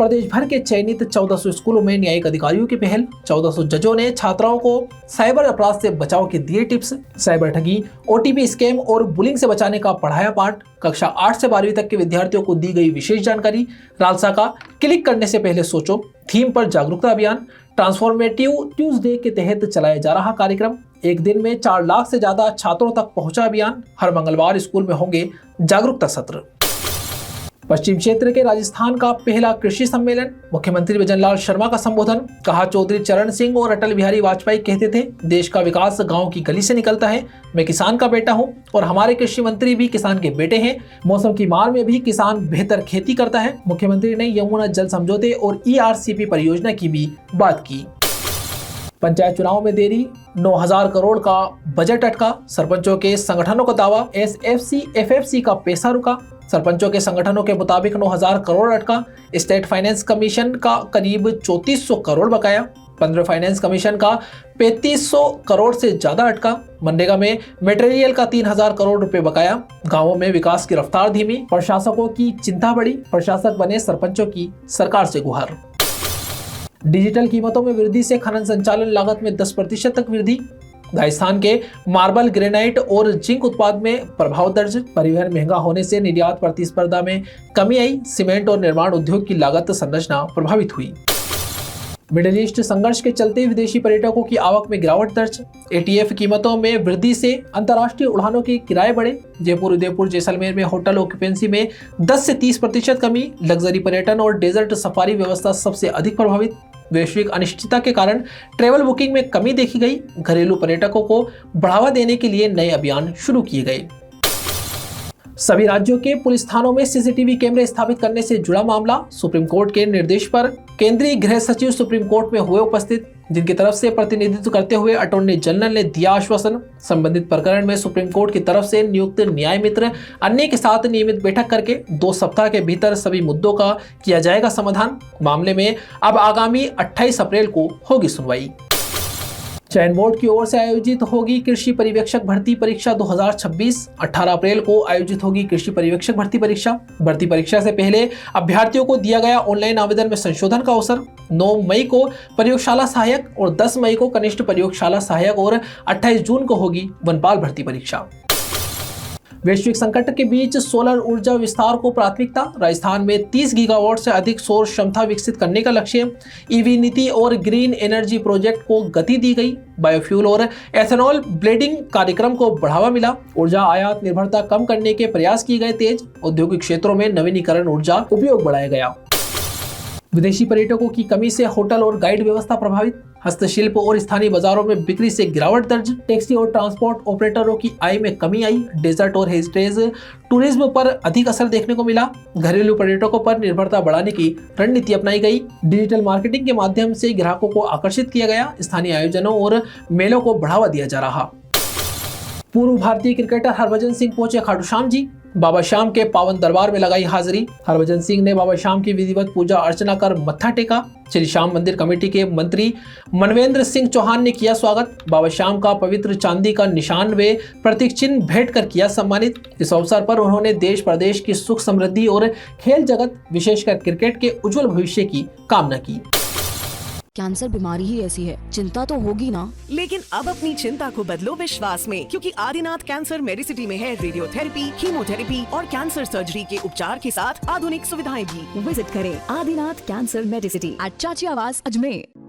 प्रदेश भर के चयनित 1400 स्कूलों में न्यायिक अधिकारियों की पहल। 1400 जजों ने छात्राओं को साइबर अपराध से बचाव के दिए टिप्स। साइबर ठगी, ओटीपी स्कैम और बुलिंग से बचाने का पढ़ाया पाठ। कक्षा 8 से 12वीं तक के विद्यार्थियों को दी गई विशेष जानकारी। रालसा का क्लिक करने से पहले सोचो थीम पर जागरूकता अभियान। ट्रांसफॉर्मेटिव ट्यूसडे के तहत चलाया जा रहा कार्यक्रम। एक दिन में 4 लाख से ज्यादा छात्रों तक पहुंचा अभियान। हर मंगलवार स्कूल में होंगे जागरूकता सत्र। पश्चिम क्षेत्र के राजस्थान का पहला कृषि सम्मेलन। मुख्यमंत्री भजनलाल शर्मा का संबोधन। कहा, चौधरी चरण सिंह और अटल बिहारी वाजपेयी कहते थे, देश का विकास गांव की गली से निकलता है। मैं किसान का बेटा हूं और हमारे कृषि मंत्री भी किसान के बेटे हैं। मौसम की मार में भी किसान बेहतर खेती करता है। मुख्यमंत्री ने यमुना जल समझौते और ERCP परियोजना की भी बात की। पंचायत चुनाव में देरी, 9,000 करोड़ का बजट अटका। सरपंचों के संगठनों का दावा, SFC FFC का पैसा रुका। सरपंचों के संगठनों के मुताबिक 9,000 करोड़ अटका। स्टेट फाइनेंस कमीशन का करीब 3400 करोड़ बकाया। 15 फाइनेंस कमीशन का 3500 करोड़ से ज्यादा अटका। मनरेगा में मटेरियल का 3,000 करोड़ रुपए बकाया। गांवों में विकास की रफ्तार धीमी। प्रशासकों की चिंता बढ़ी। प्रशासक बने सरपंचों की सरकार से गुहार। डिजिटल कीमतों में वृद्धि से खनन संचालन लागत में 10% तक वृद्धि। राजस्थान के मार्बल, ग्रेनाइट और जिंक उत्पाद में प्रभाव दर्ज। परिवहन महंगा होने से निर्यात प्रतिस्पर्धा में कमी आई। सीमेंट और निर्माण उद्योग की लागत संरचना प्रभावित हुई। मिडिल ईस्ट संघर्ष के चलते विदेशी पर्यटकों की आवक में गिरावट दर्ज। ATF कीमतों में वृद्धि से अंतर्राष्ट्रीय उड़ानों के किराए बढ़े। जयपुर, उदयपुर, जैसलमेर में होटल ऑक्यूपेंसी में 10 से 30% कमी। लग्जरी पर्यटन और डेजर्ट सफारी व्यवस्था सबसे अधिक प्रभावित। वैश्विक अनिश्चितता के कारण ट्रैवल बुकिंग में कमी देखी गई। घरेलू पर्यटकों को बढ़ावा देने के लिए नए अभियान शुरू किए गए। सभी राज्यों के पुलिस थानों में CCTV कैमरे स्थापित करने से जुड़ा मामला। सुप्रीम कोर्ट के निर्देश पर केंद्रीय गृह सचिव सुप्रीम कोर्ट में हुए उपस्थित, जिनकी तरफ से प्रतिनिधित्व करते हुए अटॉर्नी जनरल ने दिया आश्वासन। संबंधित प्रकरण में सुप्रीम कोर्ट की तरफ से नियुक्त न्याय मित्र अन्य के साथ नियमित बैठक करके 2 सप्ताह के भीतर सभी मुद्दों का किया जाएगा समाधान। मामले में अब आगामी 28 अप्रैल को होगी सुनवाई। चयन बोर्ड की ओर से आयोजित होगी कृषि पर्यवेक्षक भर्ती परीक्षा 2026। 18 अप्रैल को आयोजित होगी कृषि पर्यवेक्षक भर्ती परीक्षा। भर्ती परीक्षा से पहले अभ्यर्थियों को दिया गया ऑनलाइन आवेदन में संशोधन का अवसर। 9 मई को प्रयोगशाला सहायक और 10 मई को कनिष्ठ प्रयोगशाला सहायक और 28 जून को होगी वनपाल भर्ती परीक्षा। वैश्विक संकट के बीच सोलर ऊर्जा विस्तार को प्राथमिकता। राजस्थान में 30 गीगावाट से अधिक सौर क्षमता विकसित करने का लक्ष्य। EV नीति और ग्रीन एनर्जी प्रोजेक्ट को गति दी गई। बायोफ्यूल और एथेनॉल ब्लेंडिंग कार्यक्रम को बढ़ावा मिला। ऊर्जा आयात निर्भरता कम करने के प्रयास किए गए तेज। औद्योगिक क्षेत्रों में नवीनीकरण ऊर्जा उपयोग बढ़ाया गया। विदेशी पर्यटकों की कमी से होटल और गाइड व्यवस्था प्रभावित। हस्तशिल्प और स्थानीय बाजारों में बिक्री से गिरावट दर्ज। टैक्सी और ट्रांसपोर्ट ऑपरेटरों की आय में कमी आई। डेजर्ट और हेरिटेज टूरिज्म पर अधिक असर देखने को मिला। घरेलू पर्यटकों पर निर्भरता बढ़ाने की रणनीति अपनाई गई। डिजिटल मार्केटिंग के माध्यम से ग्राहकों को आकर्षित किया गया। स्थानीय आयोजनों और मेलों को बढ़ावा दिया जा रहा। पूर्व भारतीय क्रिकेटर हरभजन सिंह पहुंचे खाटू श्याम जी। बाबा श्याम के पावन दरबार में लगाई हाजिरी। हरभजन सिंह ने बाबा श्याम की विधिवत पूजा अर्चना कर मत्था टेका। श्री श्याम मंदिर कमेटी के मंत्री मनवेंद्र सिंह चौहान ने किया स्वागत। बाबा श्याम का पवित्र चांदी का निशान व प्रतीक चिन्ह भेंट कर किया सम्मानित। इस अवसर पर उन्होंने देश प्रदेश की सुख समृद्धि और खेल जगत विशेषकर क्रिकेट के उज्जवल भविष्य की कामना की। कैंसर बीमारी ही ऐसी है, चिंता तो होगी ना। लेकिन अब अपनी चिंता को बदलो विश्वास में, क्योंकि आदिनाथ कैंसर मेडिसिटी में है रेडियोथेरेपी, कीमोथेरेपी और कैंसर सर्जरी के उपचार के साथ आधुनिक सुविधाएं भी। विजिट करें आदिनाथ कैंसर मेडिसिटी एट चाची आवास अजमेर।